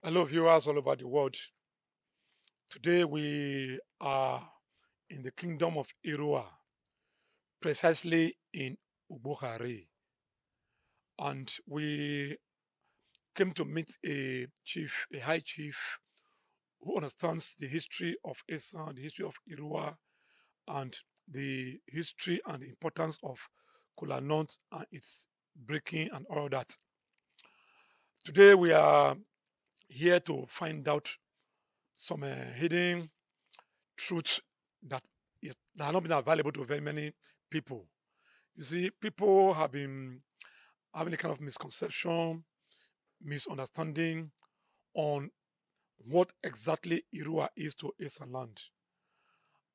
Hello, viewers all over the world. Today we are in the kingdom of Irrua, precisely in Ubohari, and we came to meet a chief, a high chief, who understands the history of Esa, the history of Irrua, and the history and the importance of Kola Nut and its breaking and all that. Today we are here to find out some hidden truths that have not been available to very many people. You see, people have been having a kind of misconception, misunderstanding on what exactly Irua is to Eastern land.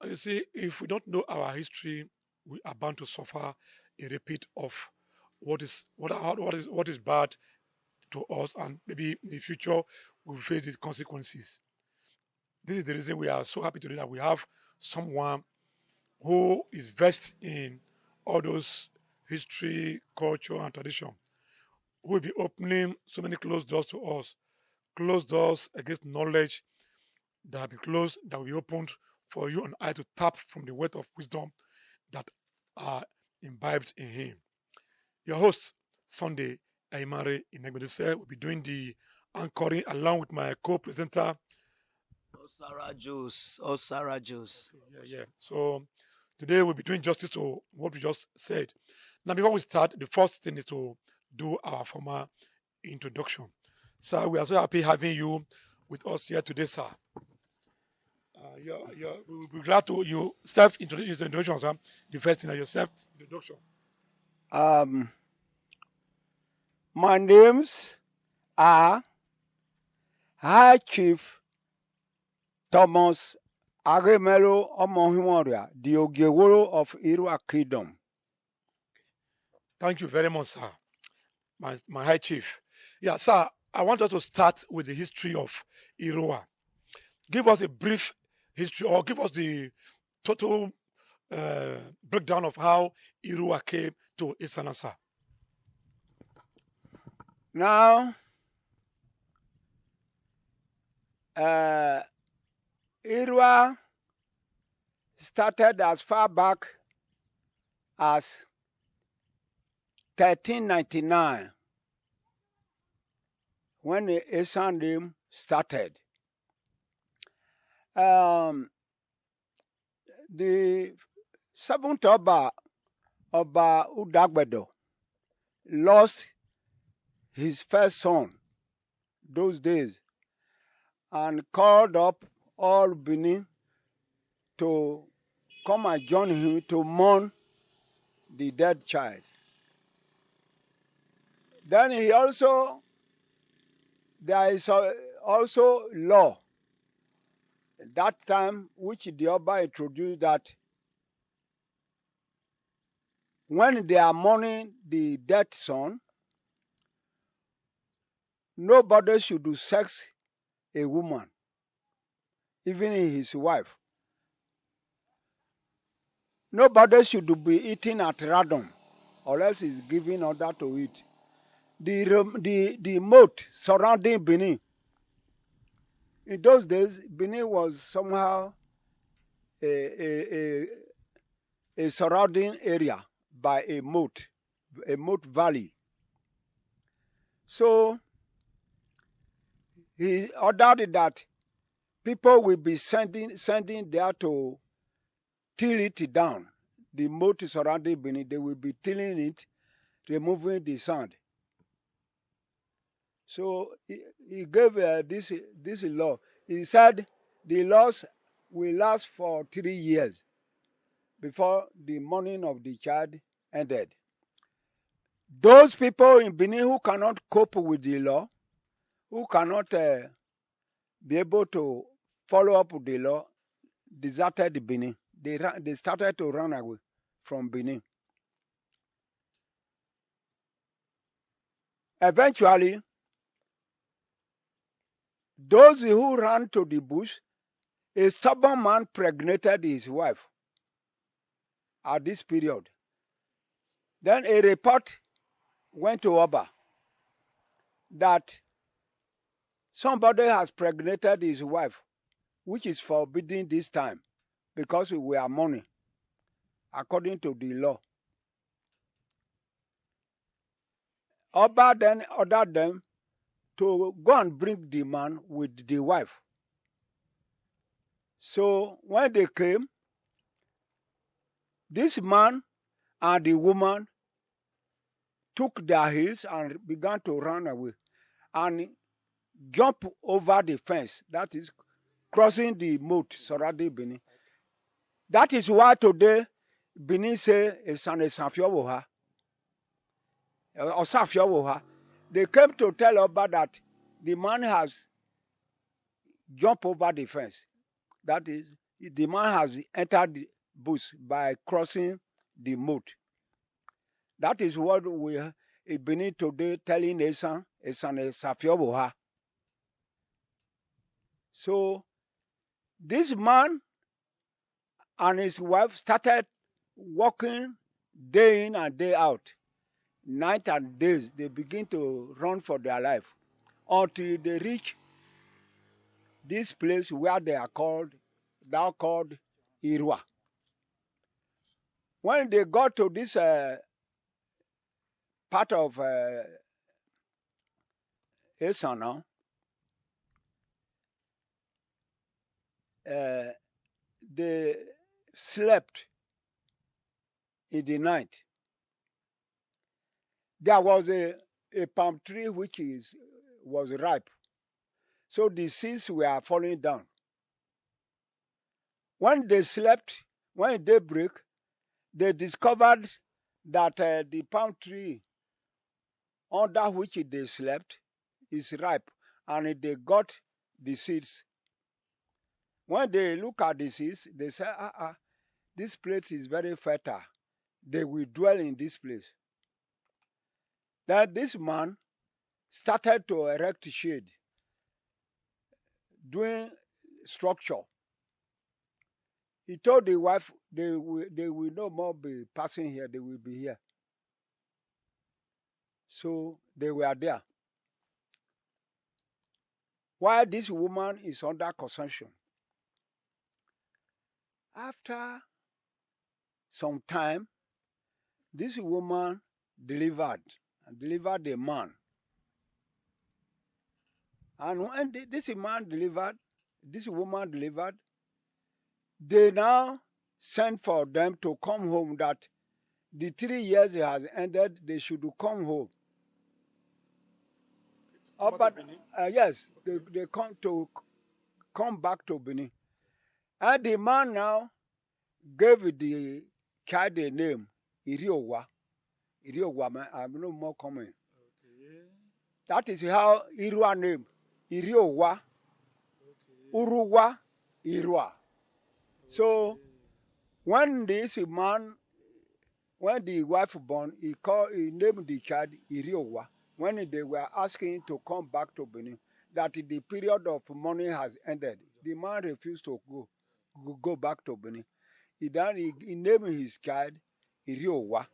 And you see, if we don't know our history, we are bound to suffer a repeat of what is bad to us, and maybe in the future we'll face the consequences. This is the reason we are so happy today that we have someone who is versed in all those history, culture, and tradition, who will be opening so many closed doors to us, closed doors against knowledge that have been closed, that will be opened for you and I to tap from the weight of wisdom that are imbibed in him. Your host, Sunday Aimare Inegbeduse, will be doing the anchoring along with my co-presenter. Osara Juice. Yeah. So today we'll be doing justice to what we just said. Now, before we start, the first thing is to do our formal introduction. Sir, we are so happy having you with us here today, sir. We'll be glad to you self-introduction, sir. The first thing is your self-introduction. My names are High Chief Thomas Agemelo Omohimoria, the Ogeworo of Irrua Kingdom. Thank you very much, sir. My High Chief. Yeah, sir, I want us to start with the history of Irrua. Give us a brief history, or give us the total breakdown of how Irrua came to Isanasa. Now, Irrua started as far back as 1399 when the Esan name started. The seventh Oba Udagbedo lost his first son those days and called up all Benin to come and join him to mourn the dead child. Then there is also law that time which the Oba introduced, that when they are mourning the dead son, nobody should do sex a woman, even his wife. Nobody should be eating at random unless he's giving order to eat. The moat surrounding Benin. In those days, Benin was somehow a surrounding area by a moat valley. So he ordered that people will be sending there to till it down. The moat surrounding Benin, they will be tilling it, removing the sand. So he gave this law. He said the laws will last for 3 years before the mourning of the child ended. Those people in Benin who cannot cope with the law, who cannot be able to follow up with the law, deserted Benin. They started to run away from Benin. Eventually, those who ran to the bush, a stubborn man impregnated his wife at this period. Then a report went to Oba that Somebody has pregnated his wife, which is forbidden this time because we are mourning, according to the law. Oba then ordered them to go and bring the man with the wife. So when they came, this man and the woman took their heels and began to run away and jump over the fence, that is crossing the moat surrounding Benin. That is why today Benin say Esanefiowoha. They came to tell Oba that the man has jumped over the fence. That is, the man has entered the bush by crossing the moat. That is what we in Benin today telling Esanefiowoha. So this man and his wife started walking day in and day out. Night and days, they begin to run for their life until they reach this place where they are now called Irrua. When they got to this part of Esan now, they slept in the night. There was a palm tree which was ripe. So the seeds were falling down. When they slept, when daybreak, they discovered that the palm tree under which they slept is ripe, and they got the seeds. When they look at the seeds, they say, this place is very fertile. They will dwell in this place. Then this man started to erect shade, doing structure. He told the wife, they will no more be passing here, they will be here. So they were there. While this woman is under consumption. After some time, this woman delivered a man. And when this woman delivered, they now sent for them to come home, that the 3 years has ended, they should come home. Yes, they come back to Benin. And the man now gave the child a name, Irrua. Irrua, I'm no more coming. Okay. That is how Irrua name. Irrua. Okay. Urua, Irrua. Okay. So when the wife born, he named the child Irrua. When they were asking to come back to Benin, that the period of mourning has ended, the man refused to go back to Benin. He named his child Irrua.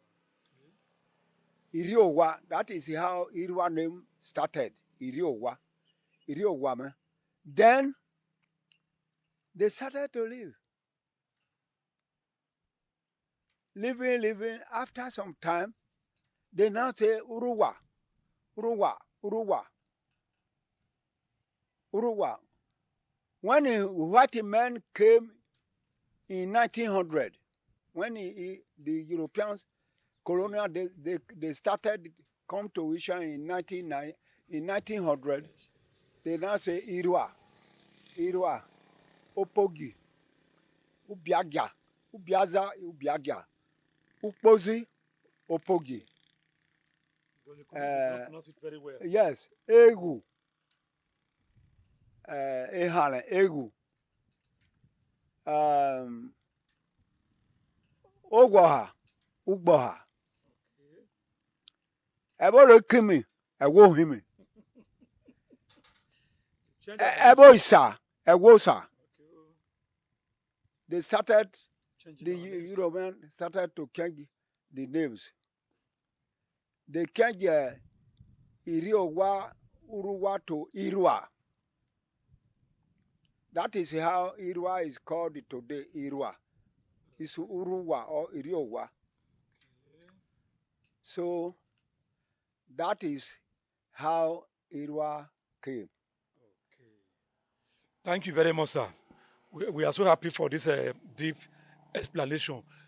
Irrua, that is how Irrua name started. Irrua. Irrua, man. Then they started to live. Living. After some time, they now say Urua. When a white man came in 1900, when the Europeans, colonial, they started come to Isha in 1900, they now say Irrua, Opogi, Ubiaga, Ubiaza, Ubiaga, Upozi, Opogi. Because you couldn't pronounce it very well. Yes, Egu, Ehale, Egu, Ogwaha, Ugboha. Ebo Kimi, Ewo Himi. Ebo Isa, Ewosa. They started, the Europeans started to change the names. They changed Irrua, Urua to Irrua. That is how Irrua is called today, Irrua. It's Irrua or Irrua. So that is how Irrua came. Thank you very much, sir. We are so happy for this deep explanation.